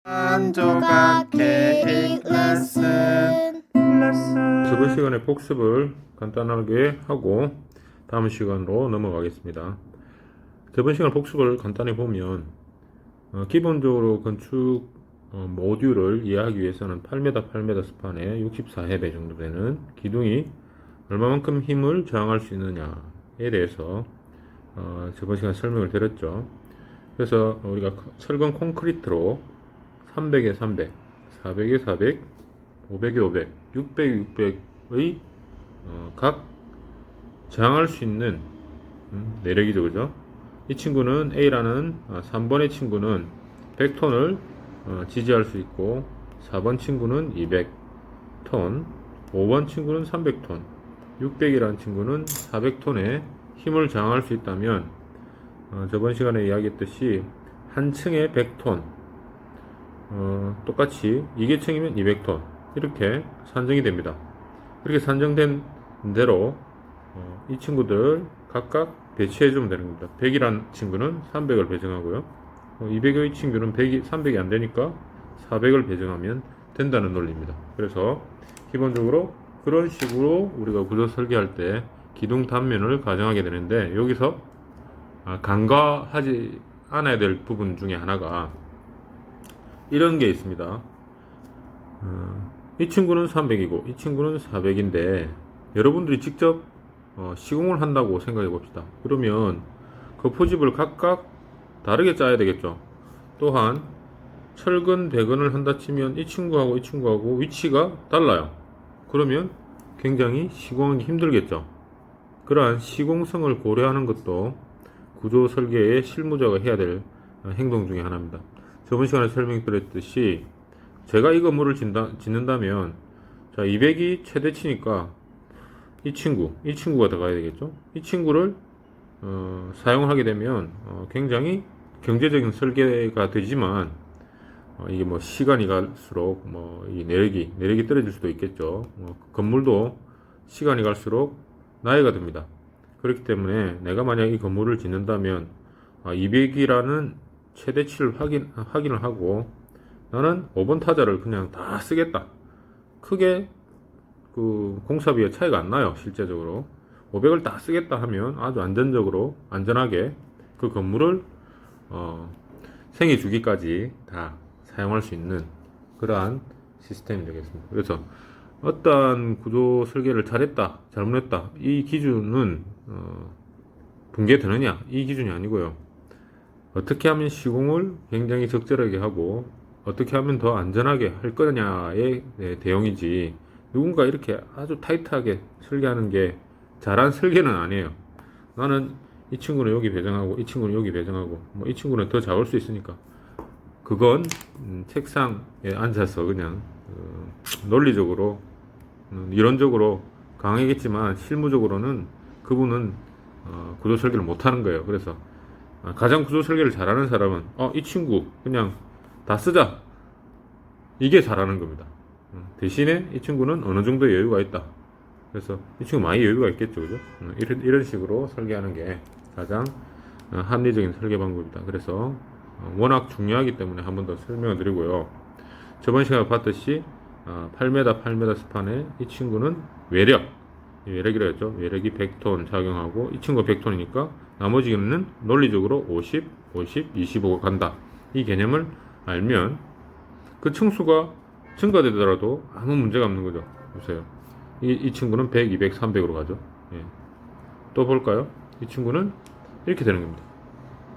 한 조각 케이크 레슨. 저번 시간에 복습을 간단하게 하고 다음 시간으로 넘어가겠습니다. 저번 시간 복습을 간단히 보면 기본적으로 건축 모듈을 이해하기 위해서는 8m 8m 스판에 64해배 정도 되는 기둥이 얼마만큼 힘을 저항할 수 있느냐에 대해서 저번 시간 설명을 드렸죠. 그래서 우리가 철근 콘크리트로 300에 300, 400에 400, 500에 500, 600에 600의 각 저항할 수 있는 내력이죠, 그죠? 이 친구는 A라는 3번의 친구는 100톤을 지지할 수 있고 4번 친구는 200톤, 5번 친구는 300톤, 600이라는 친구는 400톤의 힘을 저항할 수 있다면 저번 시간에 이야기했듯이 한 층에 100톤, 똑같이 2개층이면 200톤 이렇게 산정이 됩니다. 이렇게 산정된 대로 이 친구들 각각 배치해주면 되는 겁니다. 100이란 친구는 300을 배정하고요. 200의 친구는 300이 안 되니까 400을 배정하면 된다는 논리입니다. 그래서 기본적으로 그런 식으로 우리가 구조 설계할 때 기둥 단면을 가정하게 되는데, 여기서 간과하지 않아야 될 부분 중에 하나가 이런 게 있습니다. 이 친구는 300이고 이 친구는 400인데 여러분들이 직접 시공을 한다고 생각해 봅시다. 그러면 그 포집을 각각 다르게 짜야 되겠죠. 또한 철근 배근을 한다 치면 이 친구하고 이 친구하고 위치가 달라요. 그러면 굉장히 시공하기 힘들겠죠. 그러한 시공성을 고려하는 것도 구조 설계의 실무자가 해야 될 행동 중에 하나입니다. 저번 시간에 설명드렸듯이 제가 이 건물을 짓는다면, 자, 200이 최대치니까 이 친구가 들어가야 되겠죠. 이 친구를 사용하게 되면 굉장히 경제적인 설계가 되지만 이게 뭐 시간이 갈수록 이 내력이 떨어질 수도 있겠죠. 건물도 시간이 갈수록 나이가 듭니다. 그렇기 때문에 내가 만약 이 건물을 짓는다면 200이라는 최대치를 확인을 하고 나는 5번 타자를 그냥 다 쓰겠다. 크게 그 공사비에 차이가 안 나요. 실제적으로 500을 다 쓰겠다 하면 아주 안전하게 그 건물을 생애 주기까지 다 사용할 수 있는 그러한 시스템이 되겠습니다. 그래서 어떠한 구조 설계를 잘했다, 잘못했다, 이 기준은 붕괴되느냐, 이 기준이 아니고요. 어떻게 하면 시공을 굉장히 적절하게 하고 어떻게 하면 더 안전하게 할 거냐의 대응이지, 누군가 이렇게 아주 타이트하게 설계하는 게 잘한 설계는 아니에요. 나는 이 친구는 여기 배정하고 이 친구는 여기 배정하고 이 친구는 더 작을 수 있으니까 그건 책상에 앉아서 그냥 논리적으로 이론적으로 강하겠지만 실무적으로는 그분은 구조 설계를 못하는 거예요. 그래서 가장 구조 설계를 잘하는 사람은 이 친구 그냥 다 쓰자, 이게 잘하는 겁니다. 대신에 이 친구는 어느 정도 여유가 있다. 그래서 이 친구 많이 여유가 있겠죠, 그죠? 이런 식으로 설계하는 게 가장 합리적인 설계 방법이다. 그래서 워낙 중요하기 때문에 한 번 더 설명을 드리고요. 저번 시간에 봤듯이 8m 8m 스판에 이 친구는 외력이라 했죠. 외력이 100톤 작용하고 이 친구가 100톤이니까 나머지는 논리적으로 50, 50, 25가 간다. 이 개념을 알면 그 층수가 증가되더라도 아무 문제가 없는 거죠. 보세요. 이 친구는 100, 200, 300으로 가죠. 예. 또 볼까요? 이 친구는 이렇게 되는 겁니다.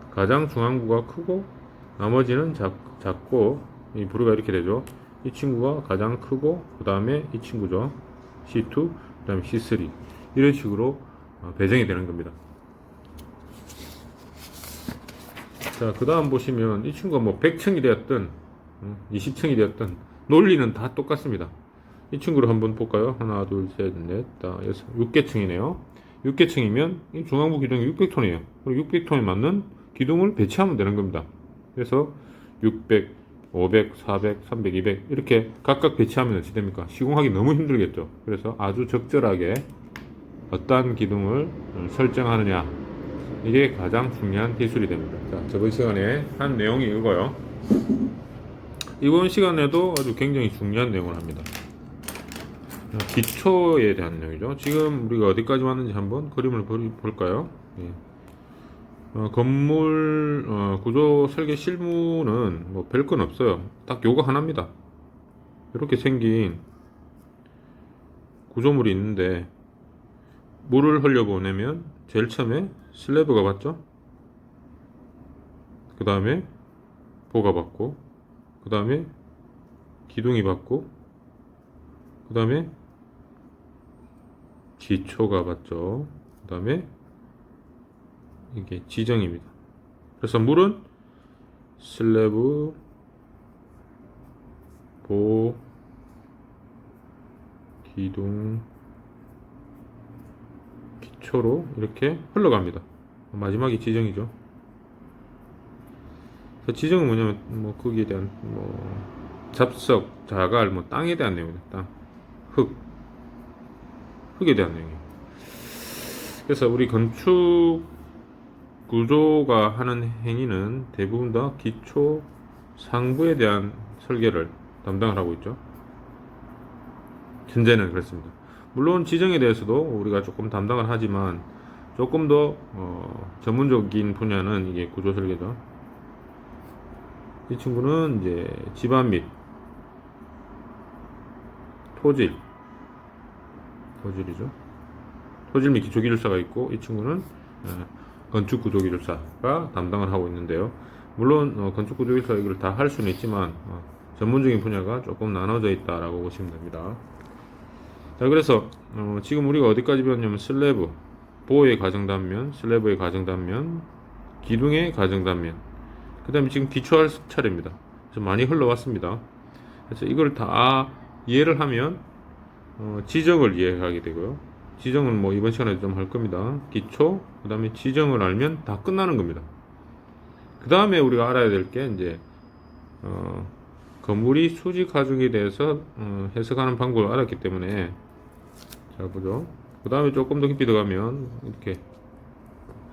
가장 중앙부가 크고 나머지는 작고 이 부류가 이렇게 되죠. 이 친구가 가장 크고 그 다음에 이 친구죠. C2, 그 다음에 C3 이런 식으로 배정이 되는 겁니다. 자, 그 다음 보시면 이 친구가 뭐 100층이 되었든 20층이 되었든 논리는 다 똑같습니다. 이 친구를 한번 볼까요? 하나, 둘, 셋, 넷, 다, 여섯, 6개층이네요. 6개층이면 이 중앙부 기둥이 600톤이에요. 그리고 600톤에 맞는 기둥을 배치하면 되는 겁니다. 그래서 600, 500, 400, 300, 200 이렇게 각각 배치하면 어찌 됩니까? 시공하기 너무 힘들겠죠. 그래서 아주 적절하게 어떠한 기둥을 설정하느냐, 이게 가장 중요한 기술이 됩니다. 자, 저번 시간에 한 내용이 이거요. 이번 시간에도 아주 굉장히 중요한 내용을 합니다. 기초에 대한 내용이죠. 지금 우리가 어디까지 왔는지 한번 그림을 볼까요? 예. 건물 구조 설계 실무는 뭐 별건 없어요. 딱 요거 하나입니다. 이렇게 생긴 구조물이 있는데 물을 흘려보내면 제일 처음에 슬래브가 받죠. 그 다음에 보가 받고, 그 다음에 기둥이 받고, 그 다음에 기초가 받죠. 그 다음에 이게 지정입니다. 그래서 물은 슬래브, 보, 기둥, 기초로 이렇게 흘러갑니다. 마지막이 지정이죠. 지정은 뭐냐면 뭐 거기에 대한 뭐 잡석, 자갈, 뭐 땅에 대한 내용이다. 땅, 흙에 대한 내용이에요. 그래서 우리 건축 구조가 하는 행위는 대부분 다 기초, 상부에 대한 설계를 담당을 하고 있죠. 현재는 그렇습니다. 물론 지정에 대해서도 우리가 조금 담당을 하지만 조금 더 전문적인 분야는 이게 구조 설계죠. 이 친구는 이제 지반 및 토질이죠. 토질 및 기초기술사가 있고, 이 친구는 건축구조기술사가 담당을 하고 있는데요. 물론 건축구조기술사 이걸 다 할 수는 있지만 전문적인 분야가 조금 나눠져 있다라고 보시면 됩니다. 자, 그래서 지금 우리가 어디까지 배웠냐면 슬래브, 보의 가정단면, 슬래브의 가정단면, 기둥의 가정단면, 그 다음에 지금 기초할 차례입니다. 그래서 많이 흘러왔습니다. 그래서 이걸 다 이해를 하면 지정을 이해하게 되고요. 지정은 뭐 이번 시간에 좀 할 겁니다. 기초, 그 다음에 지정을 알면 다 끝나는 겁니다. 그 다음에 우리가 알아야 될 게 이제 건물이 수직 가중에 대해서 해석하는 방법을 알았기 때문에, 자 보죠. 그 다음에 조금 더 깊이 들어가면 이렇게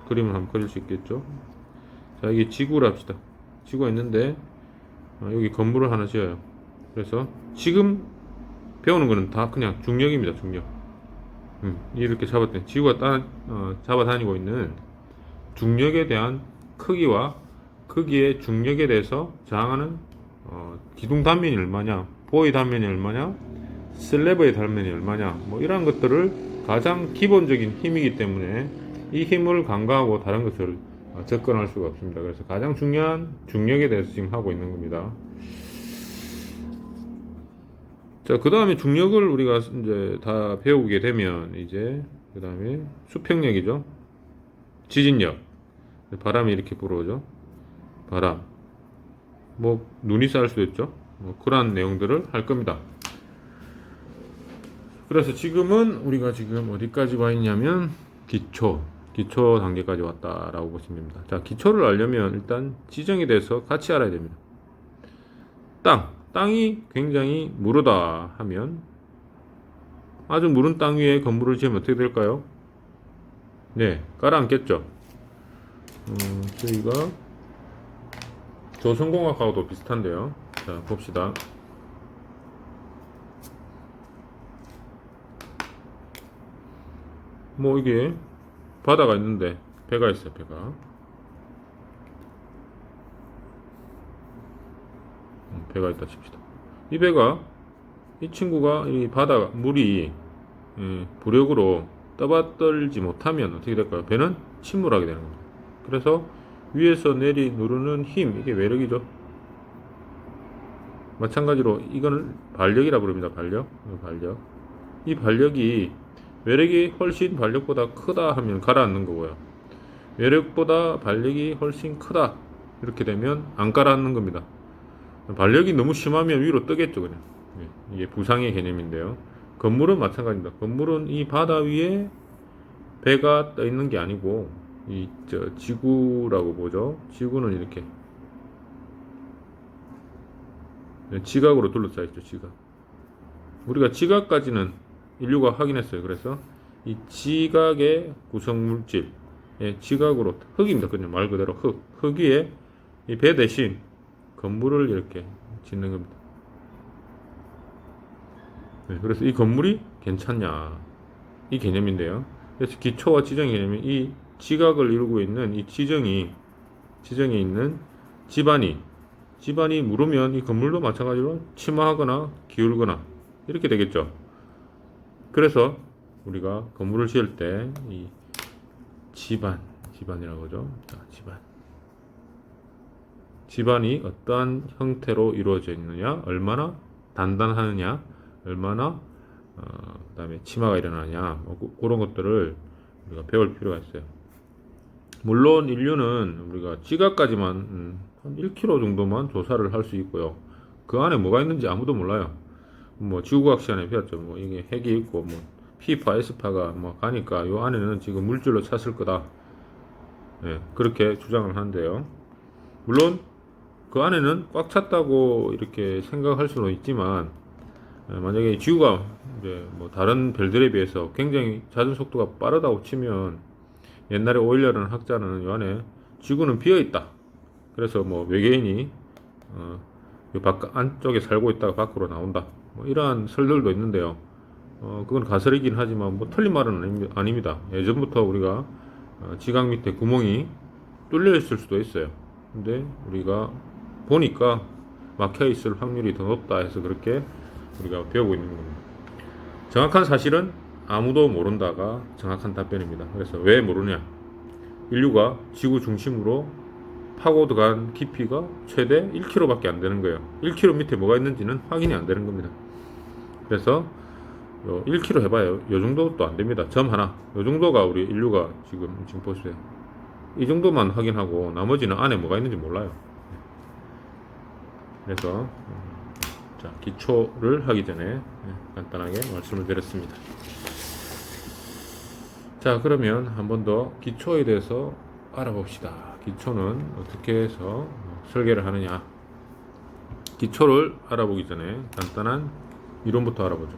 그림을 한번 그릴 수 있겠죠. 자, 이게 지구를 합시다. 지구가 있는데 여기 건물을 하나 지어요. 그래서 지금 배우는 거는 다 그냥 중력입니다. 중력. 이렇게 잡았더니 지구가 잡아다니고 있는 중력에 대한 크기와 크기의 중력에 대해서 저항하는 기둥 단면이 얼마냐, 보의 단면이 얼마냐, 슬래브의 단면이 얼마냐, 뭐 이런 것들을 가장 기본적인 힘이기 때문에 이 힘을 간과하고 다른 것을 접근할 수가 없습니다. 그래서 가장 중요한 중력에 대해서 지금 하고 있는 겁니다. 자, 그 다음에 중력을 우리가 이제 다 배우게 되면 이제 그 다음에 수평력이죠. 지진력, 바람이 이렇게 불어오죠. 바람, 뭐 눈이 쌓일 수도 있죠. 뭐 그러한 내용들을 할 겁니다. 그래서 지금은 우리가 지금 어디까지 와 있냐면 기초 단계까지 왔다라고 보시면 됩니다. 자, 기초를 알려면 일단 지정에 대해서 같이 알아야 됩니다. 땅이 굉장히 무르다 하면 아주 무른 땅 위에 건물을 지으면 어떻게 될까요? 네, 깔아앉겠죠. 저희가 조선공학하고도 비슷한데요. 자, 봅시다. 뭐 이게 바다가 있는데 배가 있어요. 배가 있다 칩시다. 이 배가, 이 친구가 이 바다 물이 부력으로 떠받들지 못하면 어떻게 될까요? 배는 침몰하게 되는 겁니다. 그래서 위에서 내리 누르는 힘, 이게 외력이죠. 마찬가지로 이거는 반력이라 부릅니다. 반력. 이 반력이 외력이 훨씬 반력보다 크다 하면 가라앉는 거고요. 외력보다 반력이 훨씬 크다 이렇게 되면 안 가라앉는 겁니다. 반력이 너무 심하면 위로 뜨겠죠, 그냥. 이게 부상의 개념인데요. 건물은 마찬가지입니다. 건물은 이 바다 위에 배가 떠 있는 게 아니고 지구라고 보죠. 지구는 이렇게 지각으로 둘러싸여 있죠. 지각. 우리가 지각까지는 인류가 확인했어요. 그래서 이 지각의 구성 물질, 지각으로 흙입니다. 그냥 말 그대로 흙 위에 이 배 대신 건물을 이렇게 짓는 겁니다. 네, 그래서 이 건물이 괜찮냐 이 개념인데요. 그래서 기초와 지정 개념이 이 지각을 이루고 있는 이 지정에 있는 집안이 무르면 이 건물도 마찬가지로 침하하거나 기울거나 이렇게 되겠죠. 그래서 우리가 건물을 지을 때 이 집안이라고 하죠. 자, 집안이 어떠한 형태로 이루어져 있느냐, 얼마나 단단하느냐, 얼마나 그다음에 침하가 일어나냐, 그런 것들을 우리가 배울 필요가 있어요. 물론 인류는 우리가 지각까지만 한 1km 정도만 조사를 할 수 있고요. 그 안에 뭐가 있는지 아무도 몰라요. 뭐 지구과학 시간에 배웠죠. 뭐 이게 핵이 있고 뭐 P파, S파가 뭐 가니까 요 안에는 지금 물질로 찼을 거다. 예, 그렇게 주장을 하는데요. 물론 그 안에는 꽉 찼다고 이렇게 생각할 수는 있지만 만약에 지구가 이제 뭐 다른 별들에 비해서 굉장히 자전 속도가 빠르다고 치면 옛날에 오일러라는 학자는 요 안에 지구는 비어 있다. 그래서 뭐 외계인이 요 안쪽에 살고 있다가 밖으로 나온다. 뭐 이러한 설들도 있는데요. 그건 가설이긴 하지만 뭐 틀린 말은 아닙니다. 예전부터 우리가 지각 밑에 구멍이 뚫려 있을 수도 있어요. 근데 우리가 보니까 막혀 있을 확률이 더 높다 해서 그렇게 우리가 배우고 있는 겁니다. 정확한 사실은 아무도 모른다가 정확한 답변입니다. 그래서 왜 모르냐? 인류가 지구 중심으로 파고 들어간 깊이가 최대 1km밖에 안 되는 거예요. 1km 밑에 뭐가 있는지는 확인이 안 되는 겁니다. 그래서 1km 해봐요. 요 정도도 안 됩니다. 점 하나. 요 정도가 우리 인류가 지금 보세요. 이 정도만 확인하고 나머지는 안에 뭐가 있는지 몰라요. 그래서 자, 기초를 하기 전에 간단하게 말씀을 드렸습니다. 자, 그러면 한 번 더 기초에 대해서 알아봅시다. 기초는 어떻게 해서 설계를 하느냐. 기초를 알아보기 전에 간단한 이론부터 알아보죠.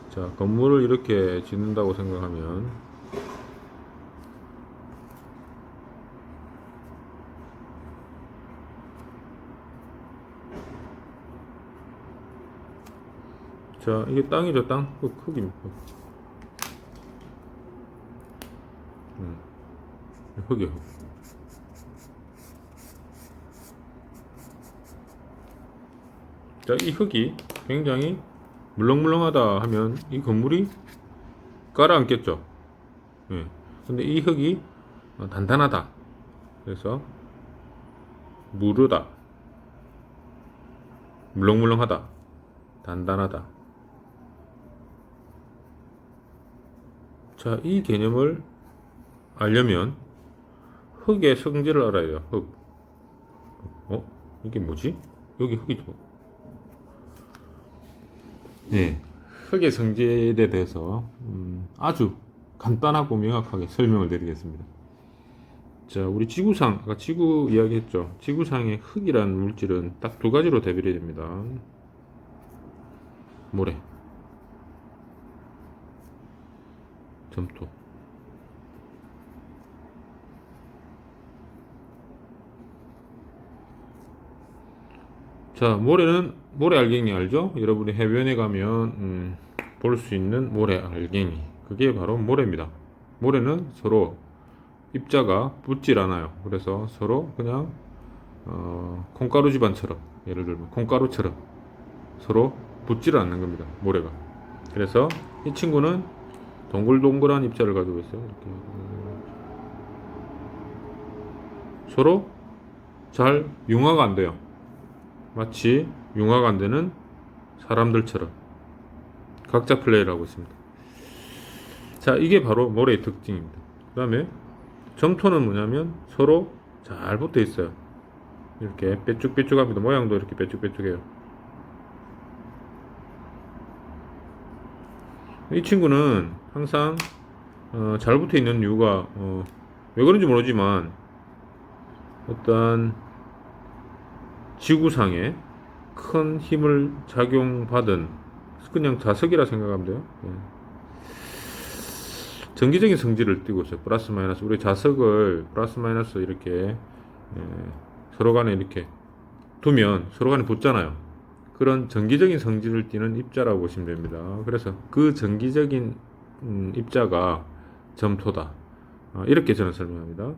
자, 건물을 이렇게 짓는다고 생각하면 자, 이게 땅이죠, 땅. 흙입니다. 흙이요. 자, 이 흙이 굉장히 물렁물렁하다 하면 이 건물이 깔아앉겠죠. 예. 근데 이 흙이 단단하다. 그래서 무르다. 물렁물렁하다. 단단하다. 자, 이 개념을 알려면 흙의 성질을 알아야 돼요. 흙. 이게 뭐지? 여기 흙이죠. 네. 흙의 성질에 대해서 아주 간단하고 명확하게 설명을 드리겠습니다. 자, 우리 지구상, 아까 지구 이야기했죠. 지구상의 흙이라는 물질은 딱 두 가지로 대별이 됩니다. 모래, 점토. 자, 모래는 모래 알갱이 알죠? 여러분이 해변에 가면 볼 수 있는 모래 알갱이, 그게 바로 모래입니다. 모래는 서로 입자가 붙질 않아요. 그래서 서로 그냥 콩가루 집안처럼, 예를 들면 콩가루처럼 서로 붙질 않는 겁니다. 모래가. 그래서 이 친구는 동글동글한 입자를 가지고 있어요. 이렇게 서로 잘 융화가 안 돼요. 마치 융화가 안 되는 사람들처럼 각자 플레이를 하고 있습니다. 자, 이게 바로 모래의 특징입니다. 그 다음에 점토는 뭐냐면 서로 잘 붙어 있어요. 이렇게 빼쭉빼쭉합니다. 모양도 이렇게 빼쭉빼쭉해요. 이 친구는 항상 잘 붙어 있는 이유가 왜 그런지 모르지만 어떤 지구상에 큰 힘을 작용받은 그냥 자석이라 생각하면 돼요. 정기적인 성질을 띠고 있어요. 플러스 마이너스. 우리 자석을 플러스 마이너스 이렇게 서로 간에 이렇게 두면 서로 간에 붙잖아요. 그런 정기적인 성질을 띠는 입자라고 보시면 됩니다. 그래서 그 정기적인 입자가 점토다. 이렇게 저는 설명합니다.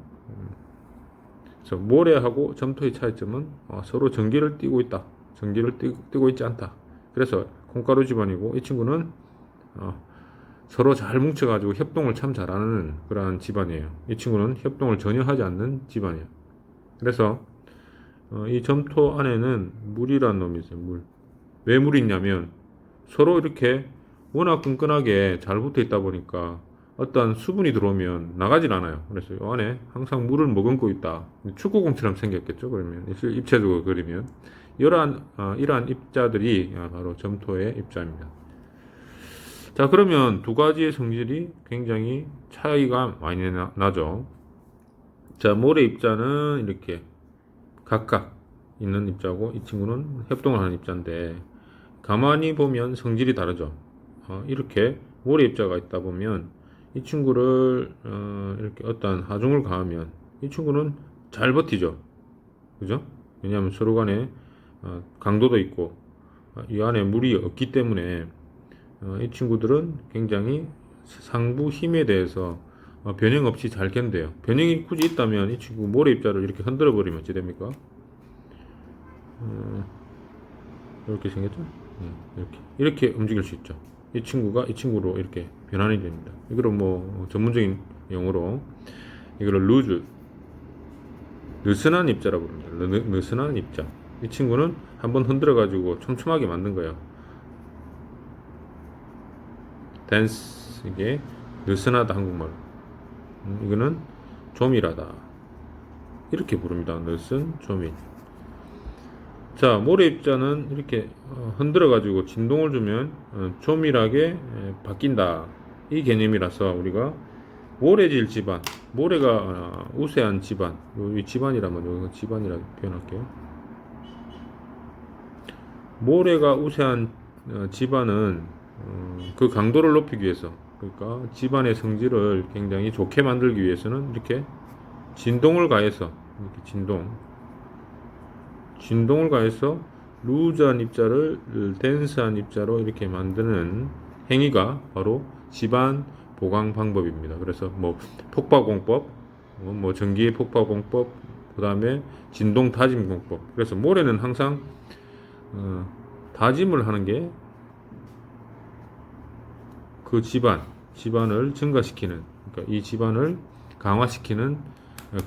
그래서 모래하고 점토의 차이점은 서로 전기를 띠고 있다. 전기를 띠고 있지 않다. 그래서 콩가루 집안이고 이 친구는 서로 잘 뭉쳐가지고 협동을 참 잘하는 그러한 집안이에요. 이 친구는 협동을 전혀 하지 않는 집안이에요. 그래서 이 점토 안에는 물이라는 놈이 있어요. 물. 왜 물이 있냐면 서로 이렇게 워낙 끈끈하게 잘 붙어 있다 보니까 어떤 수분이 들어오면 나가질 않아요. 그래서 이 안에 항상 물을 머금고 있다. 축구공처럼 생겼겠죠. 그러면 입체적으로 그리면 이러한 입자들이 바로 점토의 입자입니다. 자, 그러면 두 가지의 성질이 굉장히 차이가 많이 나죠. 자, 모래 입자는 이렇게 각각 있는 입자고 이 친구는 협동을 하는 입자인데 가만히 보면 성질이 다르죠. 이렇게 모래 입자가 있다 보면 이 친구를 이렇게 어떤 하중을 가하면 이 친구는 잘 버티죠. 그죠? 왜냐하면 서로 간에 강도도 있고 이 안에 물이 없기 때문에 이 친구들은 굉장히 상부 힘에 대해서 변형 없이 잘 견뎌요. 변형이 굳이 있다면 이 친구 모래 입자를 이렇게 흔들어 버리면 어찌 됩니까? 이렇게 생겼죠? 이렇게 움직일 수 있죠. 이 친구가 이 친구로 이렇게 변환이 됩니다. 이거를 뭐 전문적인 용어로 이거를 느슨한 입자라고 부릅니다. 느슨한 입자. 이 친구는 한번 흔들어 가지고 촘촘하게 만든 거예요. 댄스, 이게 느슨하다 한국말. 이거는 조밀하다 이렇게 부릅니다. 느슨, 조밀. 자, 모래 입자는 이렇게 흔들어 가지고 진동을 주면 조밀하게 바뀐다 이 개념이라서 우리가 모래질 집안, 모래가 우세한 집안, 이 집안이라면 여기 집안이라 표현할게요. 모래가 우세한 집안은 그 강도를 높이기 위해서, 그러니까 집안의 성질을 굉장히 좋게 만들기 위해서는 이렇게 진동을 가해서 이렇게 진동을 가해서 루즈한 입자를 덴스한 입자로 이렇게 만드는 행위가 바로 집안 보강 방법입니다. 그래서 뭐 폭파공법, 뭐 전기의 폭파공법, 그 다음에 진동 다짐 공법. 그래서 모래는 항상 다짐을 하는 게 그 집안을 증가시키는, 그러니까 이 집안을 강화시키는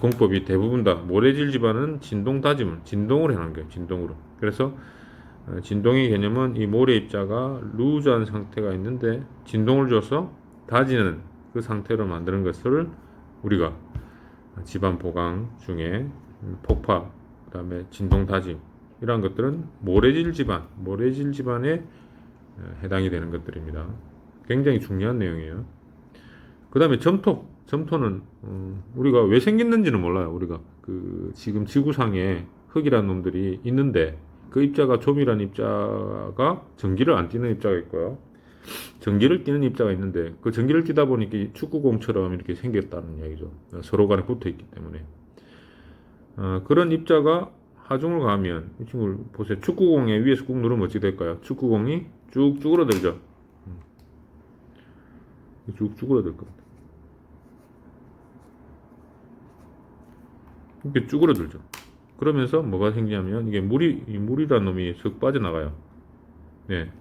공법이 대부분 다 모래질 집안은 진동 다짐을 진동을 해놓은 거예요. 진동으로. 그래서 진동의 개념은 이 모래 입자가 루즈한 상태가 있는데 진동을 줘서 다지는 그 상태로 만드는 것을 우리가 집안 보강 중에 폭파, 그 다음에 진동 다짐 이러한 것들은 모래질 집안에 해당이 되는 것들입니다. 굉장히 중요한 내용이에요. 그 다음에 점토는 우리가 왜 생겼는지는 몰라요. 우리가 그 지금 지구상에 흙이라는 놈들이 있는데 그 입자가 조밀한 입자가 전기를 안 띠는 입자가 있고요. 전기를 띠는 입자가 있는데 그 전기를 띠다 보니까 축구공처럼 이렇게 생겼다는 이야기죠. 서로 간에 붙어 있기 때문에. 그런 입자가 하중을 가하면 이 친구를 보세요. 축구공에 위에서 꾹 누르면 어떻게 될까요? 축구공이 쭉 쭈그러들죠. 쭉 쭈그러들 겁니다. 이렇게 쭈그러들죠. 그러면서 뭐가 생기냐면 이게 물이라는 놈이 쓱 빠져나가요. 네.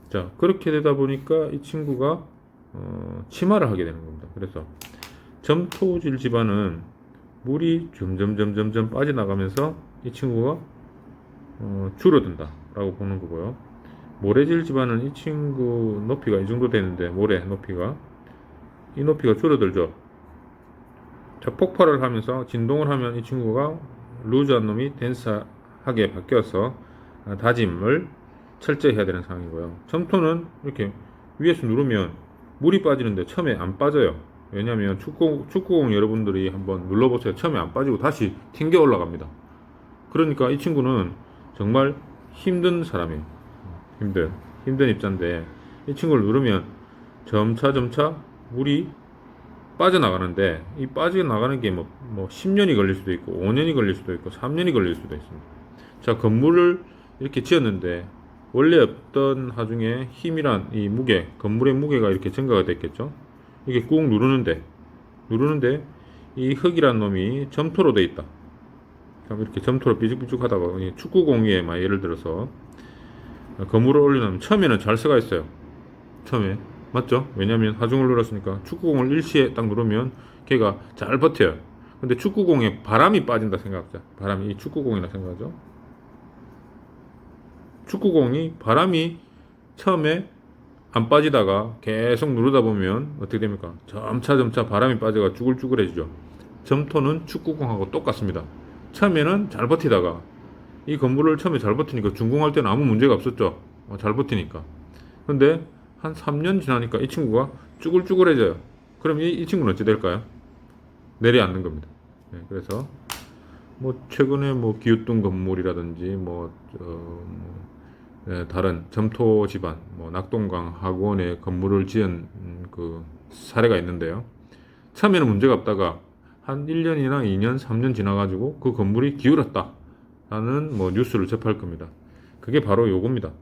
자, 그렇게 되다 보니까 이 친구가 침하를 하게 되는 겁니다. 그래서 점토질 집안은 물이 점점 빠져나가면서 이 친구가 줄어든다 라고 보는 거고요. 모래질 집안은 이 친구 높이가 이 정도 되는데 모래 높이가 이 높이가 줄어들죠. 자, 폭발을 하면서 진동을 하면 이 친구가 루즈한 놈이 덴스하게 바뀌어서 다짐을 철저히 해야 되는 상황이고요. 점토는 이렇게 위에서 누르면 물이 빠지는데 처음에 안 빠져요. 왜냐하면 축구공 여러분들이 한번 눌러보세요. 처음에 안 빠지고 다시 튕겨 올라갑니다. 그러니까 이 친구는 정말 힘든 사람이에요. 힘든 입자인데 이 친구를 누르면 점차 물이 빠져나가는데 이 빠져나가는 게 뭐 10년이 걸릴 수도 있고 5년이 걸릴 수도 있고 3년이 걸릴 수도 있습니다. 자, 건물을 이렇게 지었는데 원래 없던 하중에 힘이란 이 무게, 건물의 무게가 이렇게 증가가 됐겠죠. 이게 꾹 누르는데 이 흙이란 놈이 점토로 돼 있다. 그럼 이렇게 점토로 삐죽삐죽하다가 축구공 위에 막 예를 들어서 건물을 올려놓으면 처음에는 잘 서가 있어요. 처음에 맞죠? 왜냐면 하중을 눌렀으니까 축구공을 일시에 딱 누르면 걔가 잘 버텨요. 근데 축구공에 바람이 빠진다 생각하자. 바람이 이 축구공이라 생각하죠. 축구공이 바람이 처음에 안 빠지다가 계속 누르다 보면 어떻게 됩니까? 점차 바람이 빠져가 쭈글쭈글해지죠. 점토는 축구공하고 똑같습니다. 처음에는 잘 버티다가 이 건물을 처음에 잘 버티니까 준공할 때는 아무 문제가 없었죠. 잘 버티니까. 근데 한 3년 지나니까 이 친구가 쭈글쭈글해져요. 그럼 이 친구는 어찌 될까요? 내려앉는 겁니다. 네, 그래서 뭐 최근에 뭐 기우뚱 건물이라든지 다른 점토 집안, 뭐 낙동강 하구원에 건물을 지은 그 사례가 있는데요. 처음에는 문제가 없다가 한 1년이나 2년, 3년 지나가지고 그 건물이 기울었다 라는 뭐 뉴스를 접할 겁니다. 그게 바로 요겁니다.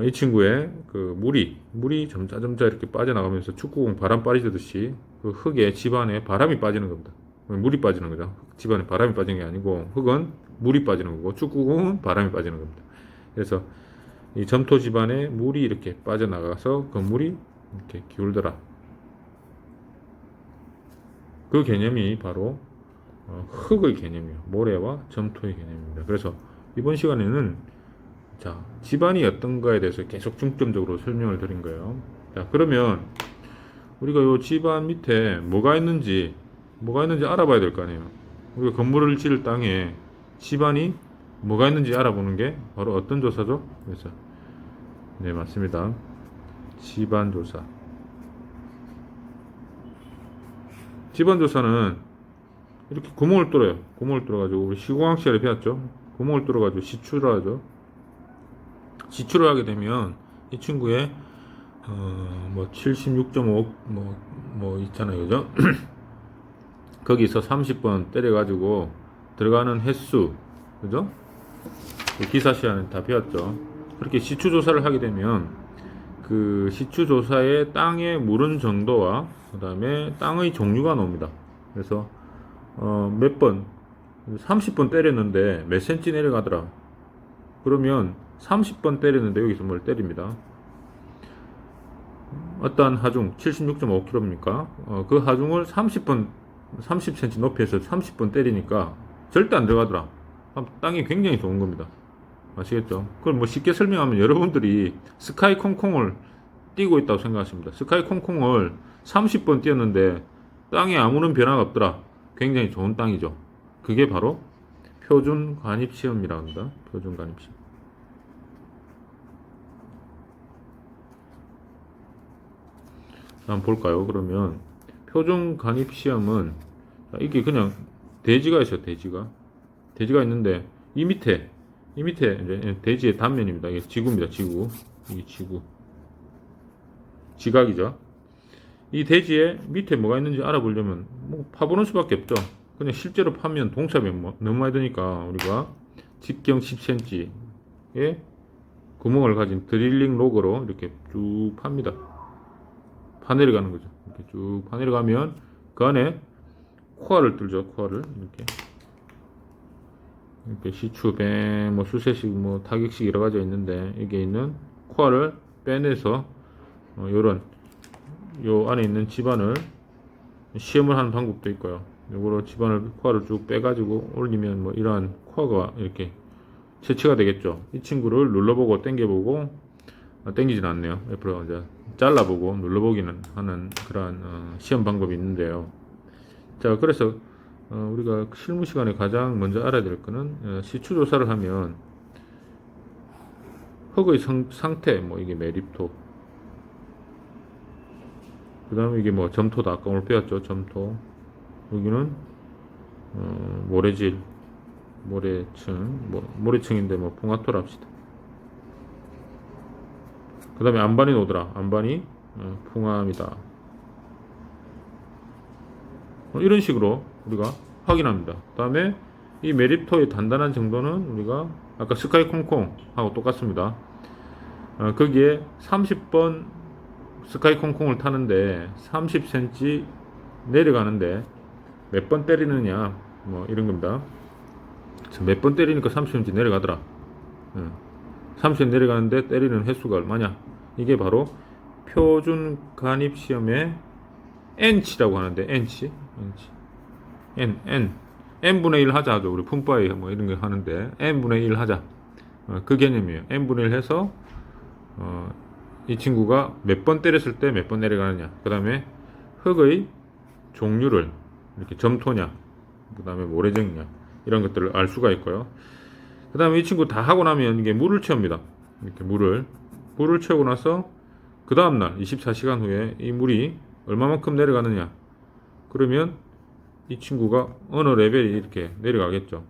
이 친구의 그 물이 점차 이렇게 빠져나가면서 축구공 바람 빠지듯이 그 흙에 집안에 바람이 빠지는 겁니다. 물이 빠지는 거죠. 집안에 바람이 빠지는 게 아니고 흙은 물이 빠지는 거고 축구공은 바람이 빠지는 겁니다. 그래서 이 점토 집안에 물이 이렇게 빠져나가서 건물이 이렇게 기울더라. 그 개념이 바로 흙의 개념이에요. 모래와 점토의 개념입니다. 그래서 이번 시간에는 자, 집안이 어떤가에 대해서 계속 중점적으로 설명을 드린 거예요. 자, 그러면 우리가 이 집안 밑에 뭐가 있는지 알아봐야 될 거 아니에요. 우리가 건물을 지을 땅에 집안이 뭐가 있는지 알아보는 게 바로 어떤 조사죠? 그래서 네, 맞습니다. 집안 조사. 집안 조사는 이렇게 구멍을 뚫어요. 구멍을 뚫어가지고 우리 시공학 시간에 배웠죠. 구멍을 뚫어가지고 시추를 하죠. 시추를 하게 되면 이 친구의 뭐 76.5 뭐 있잖아요, 그죠? 거기서 30번 때려가지고 들어가는 횟수, 그죠? 기사 시간에 다 배웠죠. 그렇게 시추 조사를 하게 되면 그 시추 조사의 땅의 물은 정도와 그 다음에 땅의 종류가 나옵니다. 그래서 몇 번 30번 때렸는데 몇 cm 내려가더라. 그러면 30번 때렸는데 여기서 뭘 때립니다. 어떤 하중 76.5kg입니까? 그 하중을 30cm 높이에서 30번 때리니까 절대 안 들어가더라. 땅이 굉장히 좋은 겁니다. 아시겠죠? 그걸 뭐 쉽게 설명하면 여러분들이 스카이 콩콩을 뛰고 있다고 생각하십니다. 스카이 콩콩을 30번 뛰었는데 땅에 아무런 변화가 없더라. 굉장히 좋은 땅이죠. 그게 바로 표준 관입 시험이라고 합니다. 표준 관입 시험. 한번 볼까요? 그러면 표준 관입 시험은 이게 그냥 대지가 있어요. 대지가 있는데 이 밑에 이제 대지의 단면입니다. 이게 지구입니다. 이게 지각이죠. 이 대지에 밑에 뭐가 있는지 알아보려면 뭐 파보는 수밖에 없죠. 그냥 실제로 파면 동사면 뭐 너무 많이 드니까 우리가 직경 10cm의 구멍을 가진 드릴링 로그로 이렇게 쭉 팝니다. 파 내려가는 거죠. 이렇게 쭉 파 내려가면 그 안에 코알을 뚫죠. 코알을 이렇게 시추, 뭐 수세식, 뭐 타격식 여러 가지가 있는데 여기에 있는 코알을 빼내서 요 안에 있는 집안을 시험을 하는 방법도 있고요. 요거로 집안을 코알을 쭉 빼가지고 올리면 뭐 이러한 코어가 이렇게 채취가 되겠죠. 이 친구를 눌러보고 당겨보고 당기진 않네요. 옆으로 이제 잘라보고 눌러보기는 하는 그러한 시험 방법이 있는데요. 자, 그래서 우리가 실무 시간에 가장 먼저 알아야 될 거는 시추 조사를 하면 흙의 상태, 뭐 이게 매립토, 그 다음에 이게 뭐 점토다. 아까 오늘 배웠죠. 점토. 여기는 모래질, 모래층인데 뭐 풍화토라 합시다. 그 다음에 안반이 오더라. 안반이 풍화입니다. 이런 식으로 우리가 확인합니다. 다음에 이 매립토의 단단한 정도는 우리가 아까 스카이 콩콩하고 똑같습니다. 거기에 30번 스카이 콩콩을 타는데 30cm 내려가는데 몇 번 때리느냐 뭐 이런 겁니다. 몇 번 때리니까 30cm 내려가더라. 30cm 내려가는데 때리는 횟수가 얼마냐? 이게 바로 표준 간입 시험의 n치라고 하는데 n치 n분의 1 하자 하죠. 우리 품바이 뭐 이런 거 하는데 n분의 1 하자. 그 개념이에요. n분의 1 해서 이 친구가 몇 번 때렸을 때 몇 번 내려가느냐. 그 다음에 흙의 종류를 이렇게 점토냐, 그 다음에 모래정이냐 이런 것들을 알 수가 있고요. 그 다음에 이 친구 다 하고 나면 이게 물을 채웁니다. 이렇게 물을 채우고 나서 그 다음날 24시간 후에 이 물이 얼마만큼 내려가느냐. 그러면 이 친구가 어느 레벨이 이렇게 내려가겠죠.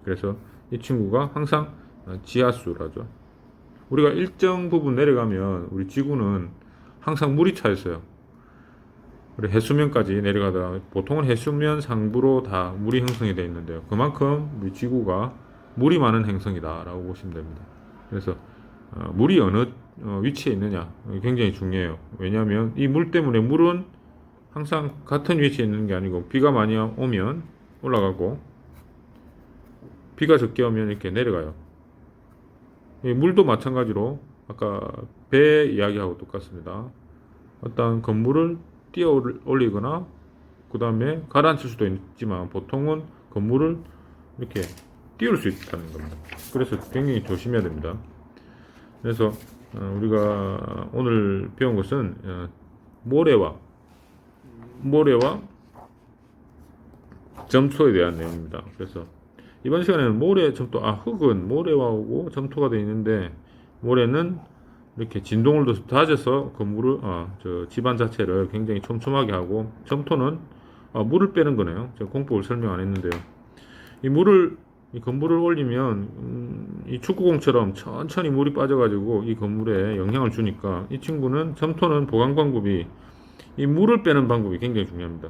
그래서 이 친구가 항상 지하수라죠. 우리가 일정 부분 내려가면 우리 지구는 항상 물이 차 있어요. 그리고 해수면까지 내려가다가 보통은 해수면 상부로 다 물이 형성이 되어 있는데요. 그만큼 우리 지구가 물이 많은 행성이다라고 보시면 됩니다. 그래서 물이 어느 위치에 있느냐 굉장히 중요해요. 왜냐하면 이 물 때문에 물은 항상 같은 위치에 있는 게 아니고 비가 많이 오면 올라가고 비가 적게 오면 이렇게 내려가요. 이 물도 마찬가지로 아까 배 이야기하고 똑같습니다. 어떤 건물을 띄어 올리거나 그 다음에 가라앉힐 수도 있지만 보통은 건물을 이렇게 띄울 수 있다는 겁니다. 그래서 굉장히 조심해야 됩니다. 그래서 우리가 오늘 배운 것은 모래와 점토에 대한 내용입니다. 그래서 이번 시간에는 모래, 점토, 흙은 모래하고 점토가 되어 있는데 모래는 이렇게 진동을 둬서 다져서 건물을 집안 자체를 굉장히 촘촘하게 하고 점토는 물을 빼는 거네요. 제가 공법을 설명 안 했는데요. 이 건물을 올리면 이 축구공처럼 천천히 물이 빠져가지고 이 건물에 영향을 주니까 이 친구는 점토는 보강 방법이 이 물을 빼는 방법이 굉장히 중요합니다.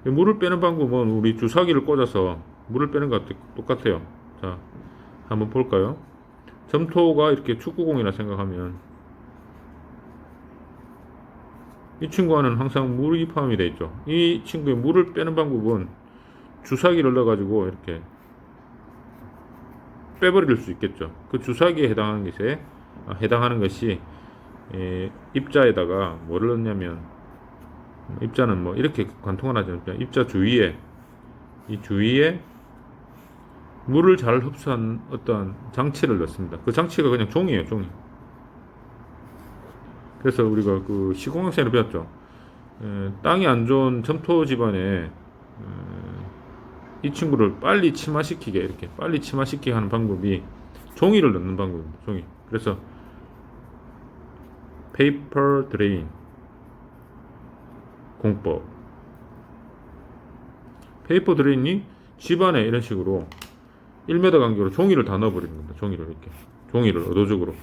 물을 빼는 방법은 우리 주사기를 꽂아서 물을 빼는 것 똑같아요. 자, 한번 볼까요? 점토가 이렇게 축구공이라 생각하면 이 친구와는 항상 물이 포함이 되어 있죠. 이 친구의 물을 빼는 방법은 주사기를 넣어가지고 이렇게 빼버릴 수 있겠죠. 그 주사기에 해당하는 것이 입자에다가 뭐를 넣냐면 입자는 뭐 이렇게 관통을 하지 않습니까? 입자 주위에 이 주위에 물을 잘 흡수한 어떤 장치를 넣습니다. 그 장치가 그냥 종이에요, 종이. 그래서 우리가 그 시공학생을 배웠죠. 땅이 안 좋은 점토 집안에 이 친구를 빨리 침하시키게 이렇게 빨리 침하시키게 하는 방법이 종이를 넣는 방법입니다. 종이. 그래서 페이퍼 드레인 공법. 페이퍼 드레인이 집안에 이런 식으로 1m 간격으로 종이를 다 넣어버리는 겁니다. 종이를 이렇게 종이를 의도적으로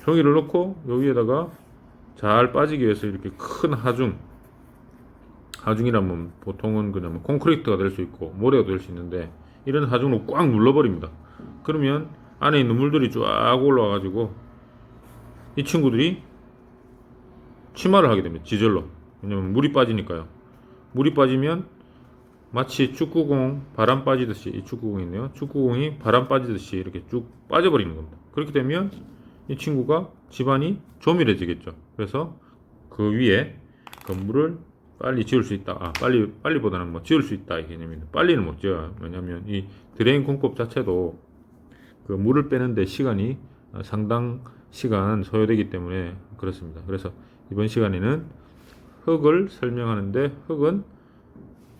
종이를 넣고 여기에다가 잘 빠지기 위해서 이렇게 큰 하중이라면 보통은 그냥 뭐 콘크리트가 될 수 있고 모래가 될 수 있는데 이런 하중으로 꽉 눌러버립니다. 그러면 안에 있는 물들이 쫙 올라와가지고 이 친구들이 침하를 하게 됩니다. 지절로. 왜냐면 물이 빠지니까요. 물이 빠지면 마치 축구공 바람 빠지듯이 이 축구공이 있네요. 축구공이 바람 빠지듯이 이렇게 쭉 빠져버리는 겁니다. 그렇게 되면 이 친구가 집안이 조밀해지겠죠. 그래서 그 위에 건물을 빨리 지을 수 있다. 빨리보다는 뭐 지을 수 있다 이 개념입니다. 빨리는 못 지어요. 왜냐하면 이 드레인 공법 자체도 그 물을 빼는데 시간이 상당 시간 소요되기 때문에 그렇습니다. 그래서 이번 시간에는 흙을 설명하는데 흙은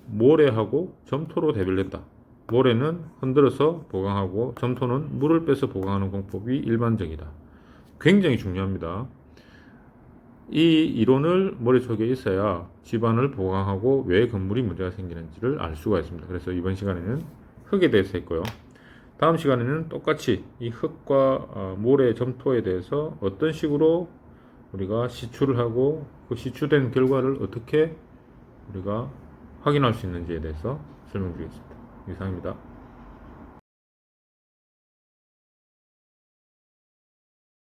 모래하고 점토로 대별된다. 모래는 흔들어서 보강하고 점토는 물을 빼서 보강하는 공법이 일반적이다. 굉장히 중요합니다. 이 이론을 머릿속에 있어야 집안을 보강하고 왜 건물이 문제가 생기는지를 알 수가 있습니다. 그래서 이번 시간에는 흙에 대해서 했고요. 다음 시간에는 똑같이 이 흙과 모래, 점토에 대해서 어떤 식으로 우리가 시추를 하고 그 시추된 결과를 어떻게 우리가 확인할 수 있는지에 대해서 설명드리겠습니다. 이상입니다.